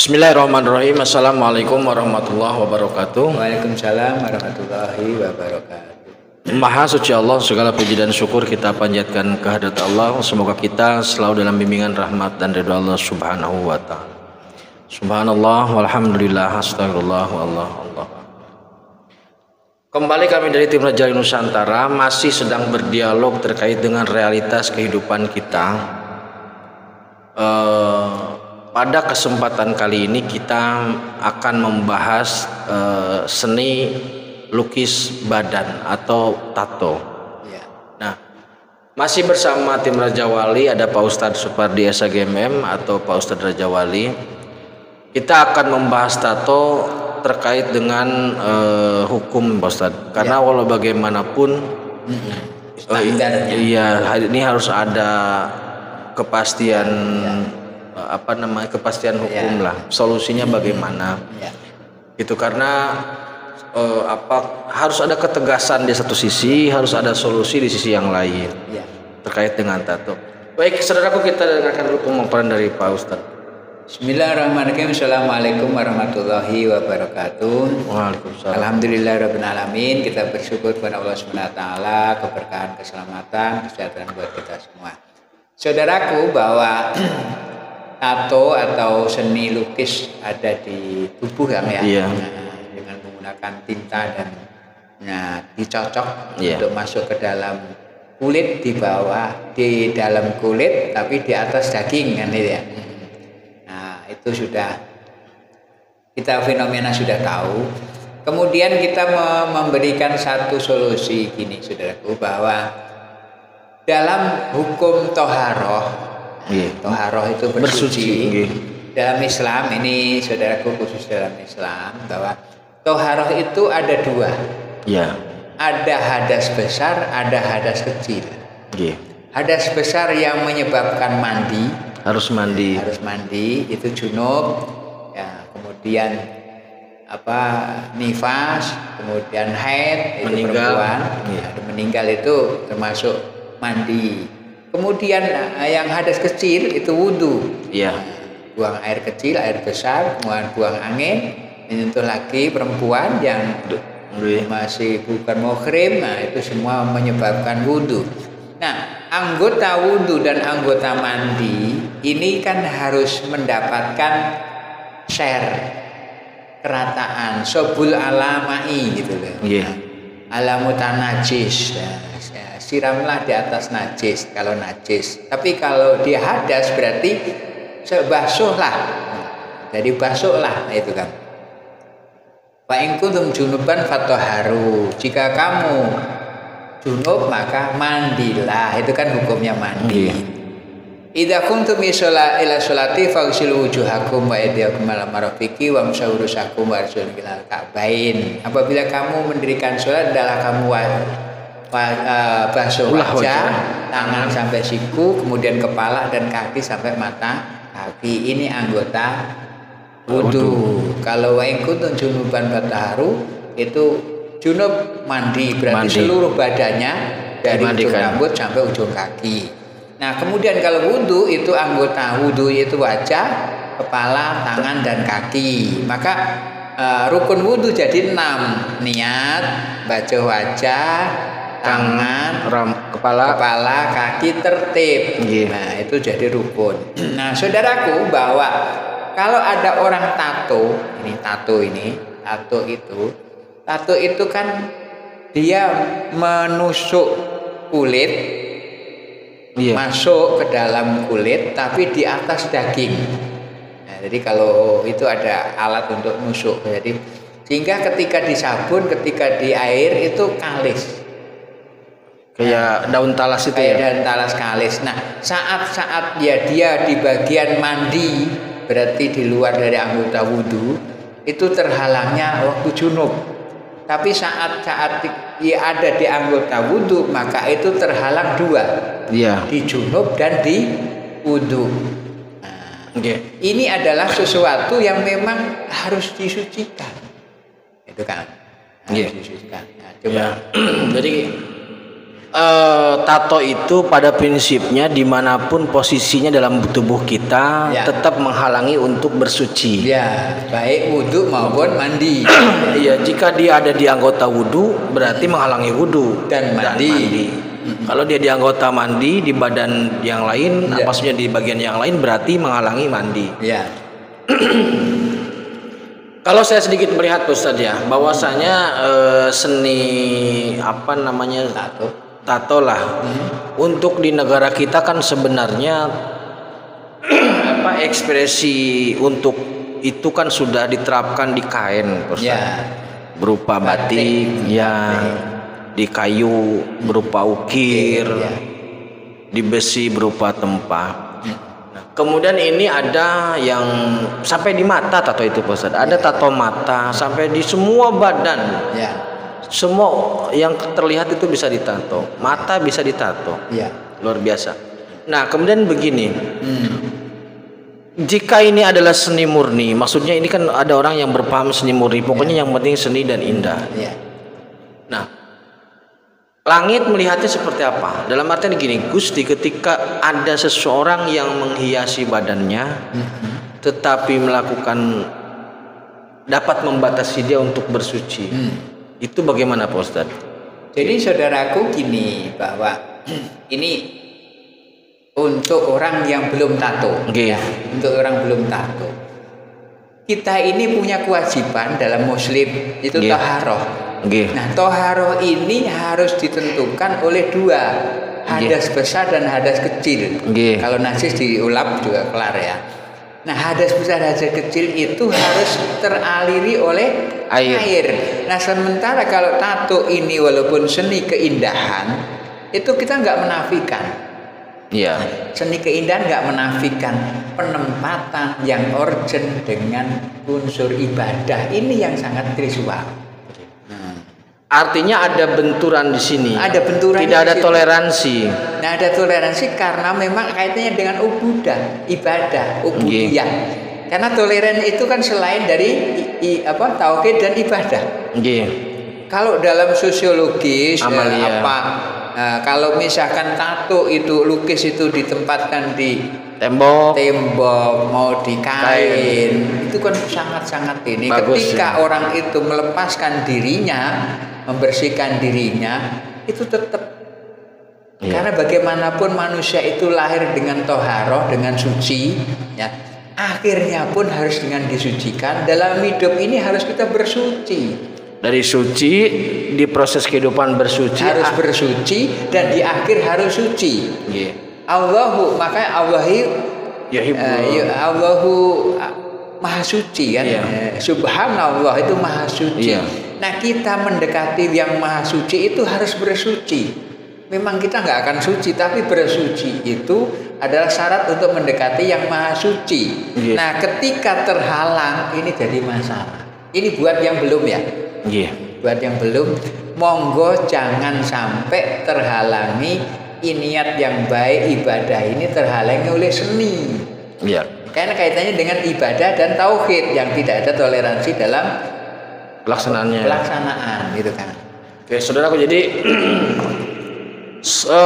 Bismillahirrahmanirrahim. Assalamualaikum warahmatullahi wabarakatuh. Waalaikumsalam warahmatullahi wabarakatuh. Maha suci Allah, segala puji dan syukur kita panjatkan kehadirat Allah. Semoga kita selalu dalam bimbingan rahmat dan ridha Allah subhanahu wa ta'ala. Subhanallah walhamdulillah astagfirullah wallah Allah. Kembali kami dari tim Raja Nusantara masih sedang berdialog terkait dengan realitas kehidupan kita. Pada kesempatan kali ini kita akan membahas seni lukis badan atau tato. Nah, masih bersama tim Raja Wali, ada Pak Ustadz Supardi SHGMM atau Pak Ustadz Raja Wali. Kita akan membahas tato terkait dengan hukum, Pak Ustadz. Karena walau bagaimanapun, ini harus ada kepastian. Kepastian hukum lah, solusinya bagaimana itu, karena harus ada ketegasan di satu sisi, harus ada solusi di sisi yang lain terkait dengan tato. Baik, saudaraku, kita dengarkan dulu pemaparan dari Pak Ustadz. Bismillahirrahmanirrahim. Assalamualaikum warahmatullahi wabarakatuh. Waalaikumsalam. Alhamdulillahirabbil alamin. Kita bersyukur kepada Allah Subhanahu wa taala, keberkahan, keselamatan, kesehatan buat kita semua. Saudaraku, bahwa tato atau seni lukis ada di tubuh dengan menggunakan tinta dan dicocok untuk masuk ke dalam kulit, di dalam kulit tapi di atas daging, kan itu ya. Nah, itu sudah kita fenomena sudah tahu. Kemudian kita memberikan satu solusi gini, saudaraku, bahwa dalam hukum toharoh, toharoh itu bersuci. Dalam Islam ini, saudaraku, khusus dalam Islam, bahwa toharoh itu ada dua. Ada hadas besar, ada hadas kecil. Hadas besar yang menyebabkan mandi, harus mandi itu junub, kemudian nifas, kemudian haid, itu perempuan, meninggal itu termasuk mandi. Kemudian yang hadas kecil itu wudu. Buang air kecil, air besar, kemudian buang angin, menyentuh lagi perempuan yang masih bukan muhrim. Nah, itu semua menyebabkan wudu. Nah, anggota wudu dan anggota mandi ini kan harus mendapatkan kerataan, sobul alamai gitu loh. Alamutan najis. Siramlah di atas najis kalau najis. Tapi kalau dia hadas berarti basuhlah. Jadi basuhlah, itu kan. Fa in kuntum junuban fatahharu. Jika kamu junub maka mandilah. Itu kan hukumnya mandi. Idza kuntum ila sholati faghsilu wujuhakum wa aydiyakum ila marafiqi wamsahu rusakum wa arjulakum ilal ka'bain. Apabila kamu mendirikan salat, adalah kamu basuh wajah, tangan sampai siku, kemudian kepala dan kaki sampai mata kaki. Ini anggota wudu. Kalau wa in kuntum junuban fatahharu, itu junub mandi, berarti seluruh badannya dari ujung rambut sampai ujung kaki. Nah, kemudian kalau wudu itu anggota wudu itu wajah, kepala, tangan dan kaki. Maka rukun wudu jadi 6. Niat, basuh wajah, tangan, kepala, kaki, tertib. Nah, itu jadi rukun. Nah, saudaraku, bahwa kalau ada orang tato itu kan dia menusuk kulit, masuk ke dalam kulit tapi di atas daging. Nah, jadi kalau itu ada alat untuk nusuk, jadi sehingga ketika disabun, ketika di air itu kalis. Kayak daun talas itu daun talas kalis. Nah, saat dia di bagian mandi, berarti di luar dari anggota wudu, itu terhalangnya waktu junub. Tapi saat dia ada di anggota wudu, maka itu terhalang dua. Di junub dan di wudu. Nah, ini adalah sesuatu yang memang harus disucikan. Itu kan. Harus disucikan. Nah, coba. Jadi Tato itu pada prinsipnya dimanapun posisinya dalam tubuh kita tetap menghalangi untuk bersuci. Ya, baik wudhu maupun mandi. Iya, jika dia ada di anggota wudhu berarti menghalangi wudhu dan mandi. Kalau dia di anggota mandi di badan yang lain, maksudnya di bagian yang lain berarti menghalangi mandi. Ya. Kalau saya sedikit melihat Ustaz ya, bahwasanya seni apa namanya tato lah. Untuk di negara kita kan sebenarnya ekspresi untuk itu kan sudah diterapkan di kain, Ustaz. Berupa batik, di kayu berupa ukir, di besi berupa tempa. Kemudian ini ada yang sampai di mata tato itu Ustaz. Ada tato mata sampai di semua badan. Semua yang terlihat itu bisa ditato. Mata bisa ditato. Luar biasa. Nah, kemudian begini. Jika ini adalah seni murni, maksudnya ini kan ada orang yang berpaham seni murni. Pokoknya yang penting seni dan indah. Nah, langit melihatnya seperti apa? Dalam artian gini, Gusti, ketika ada seseorang yang menghiasi badannya, tetapi dapat membatasi dia untuk bersuci, itu bagaimana Pak Ustaz? Jadi saudaraku gini, bahwa ini untuk orang yang belum tato, untuk orang belum tato, kita ini punya kewajiban dalam Muslim itu taharoh. Nah, toharoh ini harus ditentukan oleh dua, hadas besar dan hadas kecil. Kalau najis diulap juga kelar ya. Nah, hadas besar hadas kecil itu harus teraliri oleh air. Nah, sementara kalau tato ini walaupun seni keindahan, itu kita nggak menafikan. Seni keindahan nggak menafikan penempatan yang urgent dengan unsur ibadah ini yang sangat visual. Artinya ada benturan di sini. Ada benturan. Tidak ada toleransi. Nah, ada toleransi karena memang kaitannya dengan ibadah, ubudiyah. Karena toleransi itu kan selain dari tauhid dan ibadah. Kalau dalam sosiologis kalau misalkan tato itu lukis itu ditempatkan di tembok mau di kain, itu kan sangat-sangat ini. Bagus, ketika orang itu melepaskan dirinya, membersihkan dirinya, itu tetap karena bagaimanapun manusia itu lahir dengan toharoh, dengan suci, ya. Akhirnya pun harus dengan disucikan. Dalam hidup ini harus kita bersuci. Dari suci di proses kehidupan bersuci harus bersuci dan di akhir harus suci. Allahu, makanya Allahu maha suci kan. Subhanallah itu maha suci. Nah, kita mendekati yang maha suci itu harus bersuci. Memang kita nggak akan suci, tapi bersuci itu adalah syarat untuk mendekati yang maha suci. Nah, ketika terhalang ini jadi masalah. Ini buat yang belum ya. Buat yang belum, monggo jangan sampai terhalangi niat yang baik ibadah ini terhalangi oleh seni. Karena kaitannya dengan ibadah dan tauhid yang tidak ada toleransi dalam pelaksanaan gitu kan. Oke, saudaraku, jadi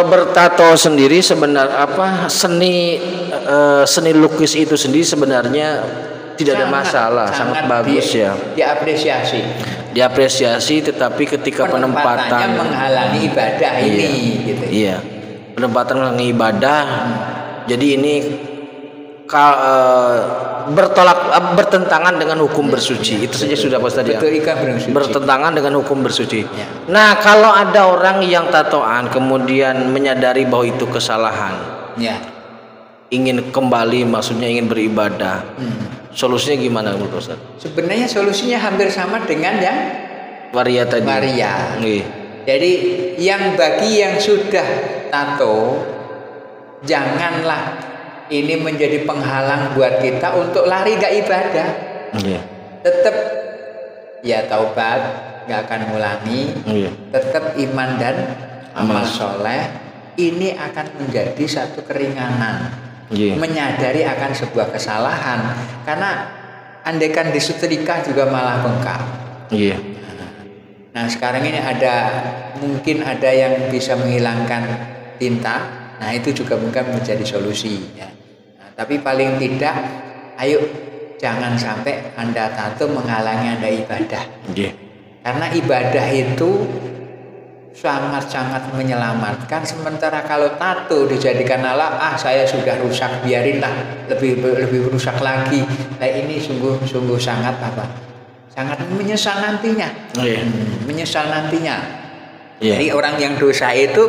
bertato sendiri sebenarnya seni lukis itu sendiri sebenarnya tidak ada masalah, sangat bagus diapresiasi, tetapi ketika penempatan menghalangi ibadah ini gitu. Penempatan menghalangi ibadah. Jadi ini bertentangan dengan hukum bersuci. Itu saja sudah Pak Ustaz. Bertentangan dengan hukum bersuci. Nah, kalau ada orang yang tatoan kemudian menyadari bahwa itu kesalahan, ingin kembali, maksudnya ingin beribadah, solusinya gimana menurut Ustaz? Sebenarnya solusinya hampir sama dengan yang waria tadi. Jadi bagi yang sudah tato, janganlah ini menjadi penghalang buat kita untuk lari ke ibadah. Tetap taubat, nggak akan ngulangi. Tetap iman dan amal soleh. Ini akan menjadi satu keringanan. Menyadari akan sebuah kesalahan. Karena andaikan disetrika juga malah bengkak. Nah sekarang ini mungkin ada yang bisa menghilangkan tinta. Nah itu juga mungkin menjadi solusi ya. Nah, tapi paling tidak ayo jangan sampai Anda tato menghalangi Anda ibadah. Karena ibadah itu sangat-sangat menyelamatkan. Sementara kalau tato dijadikan Allah, saya sudah rusak, biarinlah lebih rusak lagi. Nah ini sungguh sangat sangat menyesal nantinya. Menyesal nantinya. Jadi orang yang dosa itu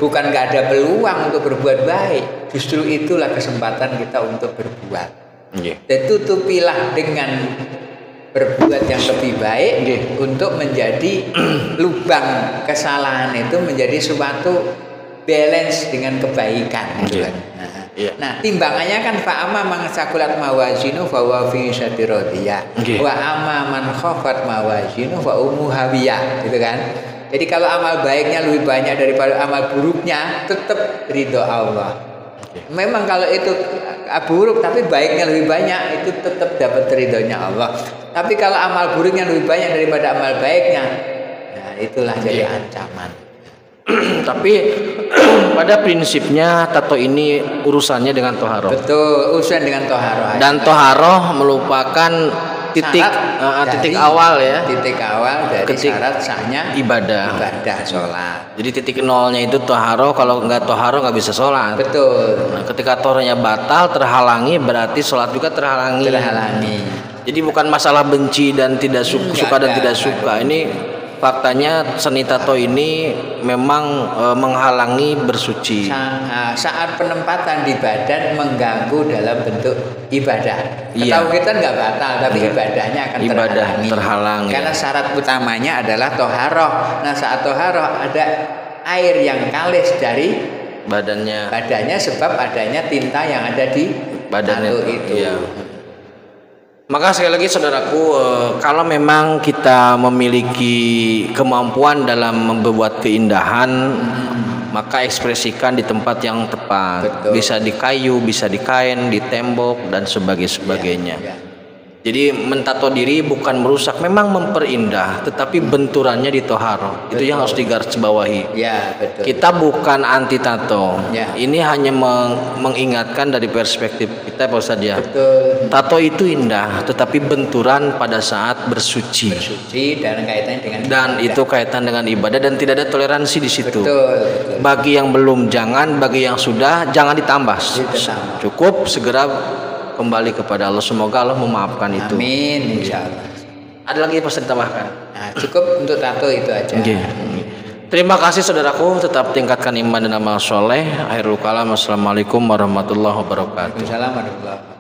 bukan nggak ada peluang untuk berbuat baik, justru itulah kesempatan kita untuk berbuat. Dan tutupilah dengan berbuat yang lebih baik untuk menjadi lubang kesalahan itu menjadi suatu balance dengan kebaikan. Nah timbangannya kan fa'ama man saqulat mawazinu fa huwa fi syadirodiyah wa amma man khafat mawazinu fa ummu hawiyah, gitu kan. Jadi kalau amal baiknya lebih banyak daripada amal buruknya, tetap ridho Allah. Memang kalau itu buruk tapi baiknya lebih banyak, itu tetap dapat ridhonya Allah. Tapi kalau amal buruknya lebih banyak daripada amal baiknya, nah itulah jadi ancaman. Tapi pada prinsipnya tato ini urusannya dengan toharoh. Betul, urusan dengan toharoh. Dan toharoh merupakan titik awal ya. Titik awal dari syarat sahnya ibadah sholat. Jadi titik nolnya itu toharoh. Kalau nggak toharoh nggak bisa sholat. Betul. Nah, ketika toharohnya batal, terhalangi, berarti sholat juga terhalangi. Jadi bukan masalah benci dan tidak suka dan tidak suka. Ini faktanya seni tato ini memang menghalangi bersuci. Saat penempatan di badan mengganggu dalam bentuk ibadah. Ketauhidan nggak batal, tapi ibadahnya akan terhalangi. Karena syarat utamanya adalah toharoh. Nah saat toharoh ada air yang kalis dari badannya sebab adanya tinta yang ada di badannya itu. Maka sekali lagi saudaraku, kalau memang kita memiliki kemampuan dalam membuat keindahan, maka ekspresikan di tempat yang tepat. Bisa di kayu, bisa di kain, di tembok dan sebagainya. Jadi mentato diri bukan merusak, memang memperindah, tetapi benturannya di toharoh. Itu yang harus digarisbawahi. Kita bukan anti tato. Ini hanya mengingatkan dari perspektif kita, Pak Ustadz ya. Tato itu indah, tetapi benturan pada saat bersuci. Dan kaitannya dengan dan itu kaitan dengan ibadah dan tidak ada toleransi di situ. Bagi yang belum jangan, bagi yang sudah jangan ditambah. Cukup segera kembali kepada Allah. Semoga Allah memaafkan itu. Amin, insyaallah. Ada lagi yang ditambahkan? Nah, cukup untuk tato itu aja. Terima kasih saudaraku, tetap tingkatkan iman dan amal soleh. Akhirul kalam, assalamualaikum warahmatullahi wabarakatuh. Waalaikumsalam warahmatullahi wabarakatuh.